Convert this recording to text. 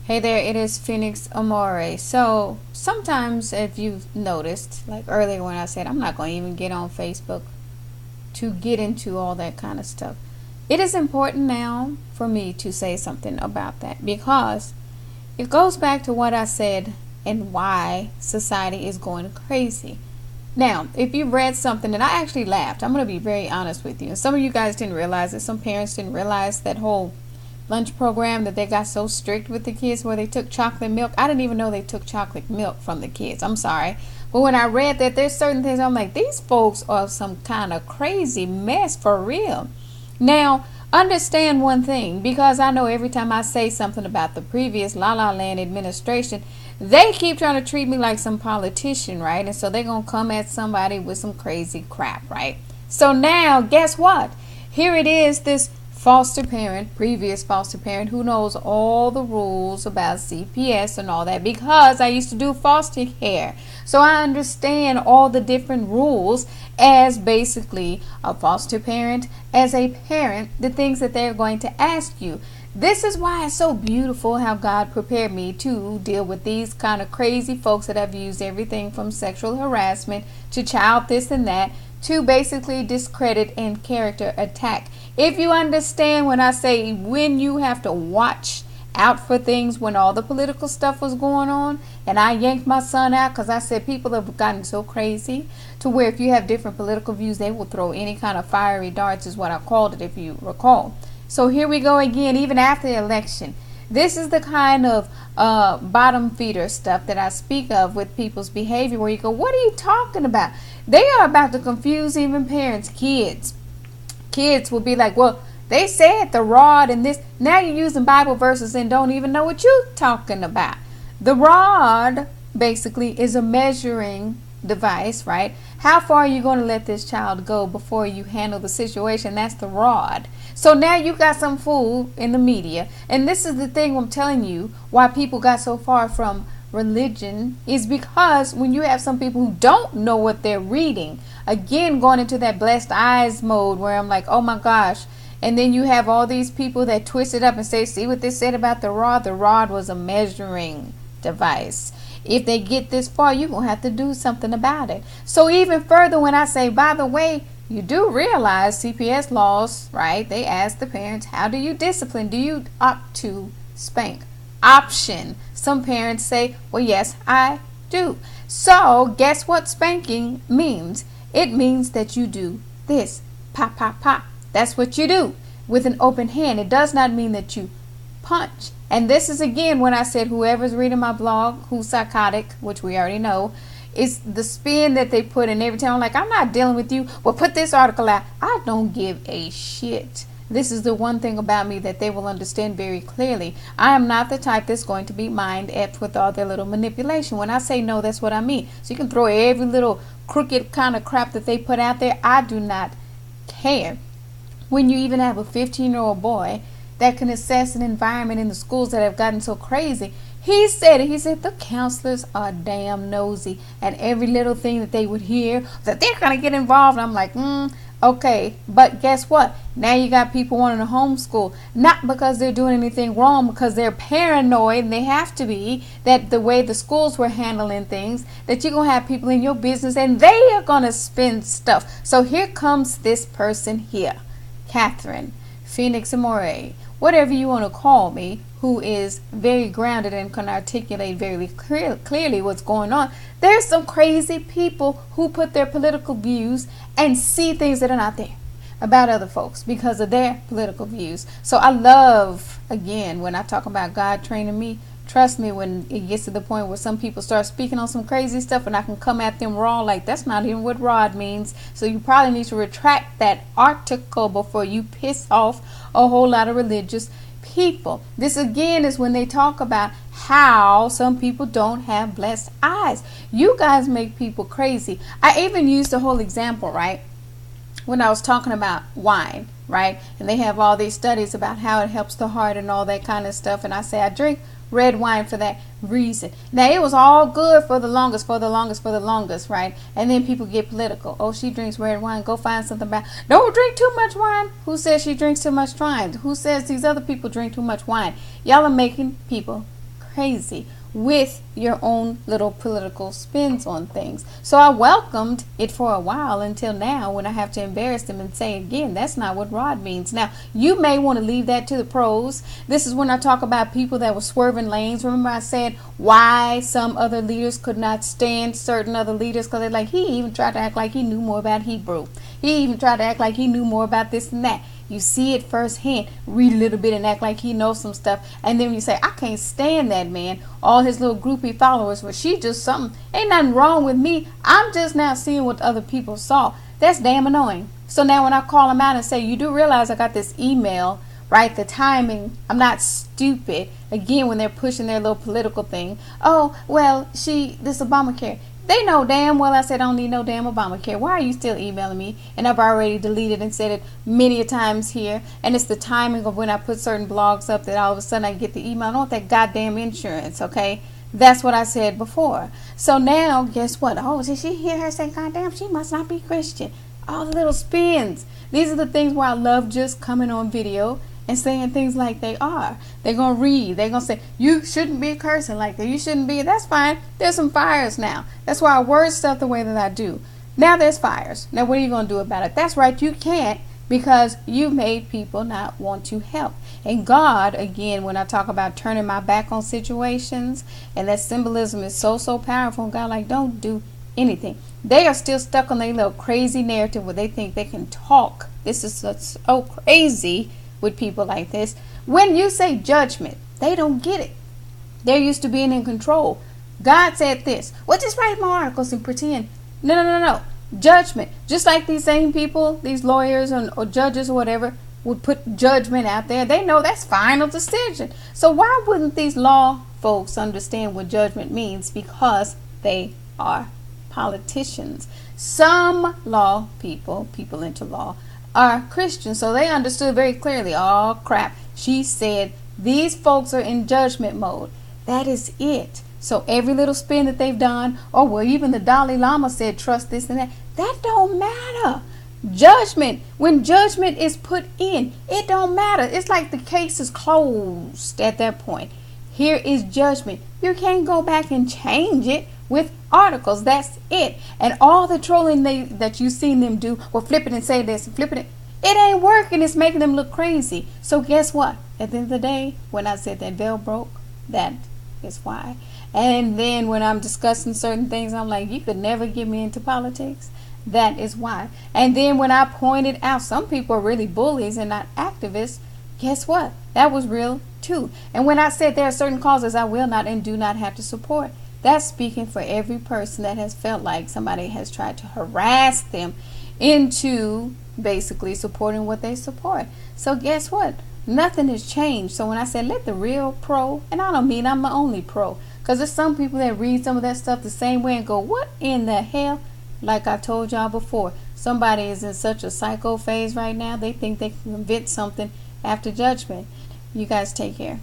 Hey there, it is Phoenix Amore. So sometimes, if you've noticed, like earlier when I said I'm not going to even get on Facebook to get into all that kind of stuff, it is important now for me to say something about that because it goes back to what I said and why society is going crazy. Now, if you read something, and I actually laughed, I'm going to be very honest with you. And some of you guys didn't realize it. Some parents didn't realize that whole lunch program that they got so strict with the kids where they took chocolate milk. I didn't even know they took chocolate milk from the kids. I'm sorry. But when I read that, there's certain things I'm like, these folks are some kind of crazy mess for real. Now, understand one thing, because I know every time I say something about the previous La La Land administration, they keep trying to treat me like some politician, right? And so they're going to come at somebody with some crazy crap, right? So now, guess what? Here it is, this foster parent, previous foster parent, who knows all the rules about CPS and all that, because I used to do foster care. So I understand all the different rules as basically a foster parent, as a parent, the things that they're going to ask you. This is why it's so beautiful how God prepared me to deal with these kind of crazy folks that have used everything from sexual harassment to child this and that to basically discredit and character attack. If you understand when I say when you have to watch out for things, when all the political stuff was going on and I yanked my son out because I said people have gotten so crazy to where if you have different political views, they will throw any kind of fiery darts, is what I called it, if you recall. So here we go again, even after the election. This is the kind of bottom feeder stuff that I speak of with people's behavior, where you go, what are you talking about? They are about to confuse even parents, kids. Kids will be like, well, they said the rod and this. Now you're using Bible verses and don't even know what you're talking about. The rod basically is a measuring device, right? How far are you going to let this child go before you handle the situation? That's the rod. So now you got some fool in the media. And this is the thing I'm telling you why people got so far from religion, is because when you have some people who don't know what they're reading, again going into that blessed eyes mode where I'm like, oh my gosh. And then you have all these people that twist it up and say, see what they said about the rod? The rod was a measuring device. If they get this far, you're going to have to do something about it. So even further, when I say, by the way, you do realize CPS laws, right? They ask the parents, how do you discipline? Do you opt to spank? Option. Some parents say, well, yes, I do. So guess what spanking means? It means that you do this. Pop, pop, pop. That's what you do with an open hand. It does not mean that you punch. And this is again when I said whoever's reading my blog who's psychotic, which we already know, is the spin that they put in every time. I'm like, I'm not dealing with you. Well, put this article out. I don't give a shit. This is the one thing about me that they will understand very clearly. I am not the type that's going to be mind-ept with all their little manipulation. When I say no, that's what I mean. So you can throw every little crooked kind of crap that they put out there. I do not care. When you even have a 15-year-old boy that can assess an environment in the schools that have gotten so crazy, he said it. He said the counselors are damn nosy, and every little thing that they would hear, that they're going to get involved. I'm like, okay, but guess what? Now you got people wanting to homeschool, not because they're doing anything wrong, because they're paranoid, and they have to be, that the way the schools were handling things, that you're going to have people in your business, and they are going to spend stuff. So here comes this person here, Catherine, Phoenix Amore, whatever you want to call me, who is very grounded and can articulate very clearly what's going on. There's some crazy people who put their political views and see things that are not there about other folks because of their political views. So I love, again, when I talk about God training me, trust me, when it gets to the point where some people start speaking on some crazy stuff and I can come at them raw, like that's not even what rod means. So you probably need to retract that article before you piss off a whole lot of religious people. This again is when they talk about how some people don't have blessed eyes. You guys make people crazy. I even used the whole example, right, when I was talking about wine, right? And they have all these studies about how it helps the heart and all that kind of stuff. And I say I drink red wine for that reason. Now it was all good for the longest, right? And then people get political. Oh, she drinks red wine. Go find something about. Don't drink too much wine. Who says she drinks too much wine? Who says these other people drink too much wine? Y'all are making people crazy with your own little political spins on things. So I welcomed it for a while until now, when I have to embarrass them and say again, that's not what Rod means. Now, you may want to leave that to the pros. This is when I talk about people that were swerving lanes. Remember I said why some other leaders could not stand certain other leaders, because they're like, he even tried to act like he knew more about Hebrew. He even tried to act like he knew more about this and that. You see it firsthand, read a little bit and act like he knows some stuff. And then you say, I can't stand that man. All his little groupie followers, well, she just something. Ain't nothing wrong with me. I'm just now seeing what other people saw. That's damn annoying. So now when I call them out and say, you do realize I got this email, right? The timing, I'm not stupid. Again, when they're pushing their little political thing. Oh, well, this Obamacare. They know damn well I said I don't need no damn Obamacare. Why are you still emailing me? And I've already deleted and said it many a times here. And it's the timing of when I put certain blogs up that all of a sudden I get the email. I don't want that goddamn insurance, okay? That's what I said before. So now, guess what? Oh, did she hear her say, goddamn, she must not be Christian. All the little spins. These are the things where I love just coming on video and saying things like they are. They're going to read. They're going to say, you shouldn't be cursing like that. You shouldn't be. That's fine. There's some fires now. That's why I word stuff the way that I do. Now there's fires. Now what are you going to do about it? That's right. You can't, because you made people not want to help. And God, again, when I talk about turning my back on situations, and that symbolism is so powerful, and God like, don't do anything. They are still stuck on their little crazy narrative where they think they can talk. This is so crazy with people like this. When you say judgment, they don't get it. They're used to being in control. God said this. Well, just write more articles and pretend. No. Judgment. Just like these same people, these lawyers or judges or whatever, would put judgment out there. They know that's final decision. So why wouldn't these law folks understand what judgment means? Because they are politicians. Some law people into law, are Christians, so they understood very clearly, oh crap, she said these folks are in judgment mode. That is it. So every little spin that they've done, oh well, even the Dalai Lama said trust this and that, that don't matter. Judgment, when judgment is put in, it don't matter. It's like the case is closed at that point. Here is judgment. You can't go back and change it with articles. That's it. And all the trolling that you've seen them do, or flip it and say this and flip it, it ain't working. It's making them look crazy. So guess what? At the end of the day, when I said that veil broke, that is why. And then when I'm discussing certain things, I'm like, you could never get me into politics. That is why. And then when I pointed out some people are really bullies and not activists, guess what? That was real too. And when I said there are certain causes I will not and do not have to support, that's speaking for every person that has felt like somebody has tried to harass them into basically supporting what they support. So guess what? Nothing has changed. So when I said let the real pro, and I don't mean I'm the only pro, because there's some people that read some of that stuff the same way and go, what in the hell? Like I told y'all before, somebody is in such a psycho phase right now, they think they can invent something after judgment. You guys take care.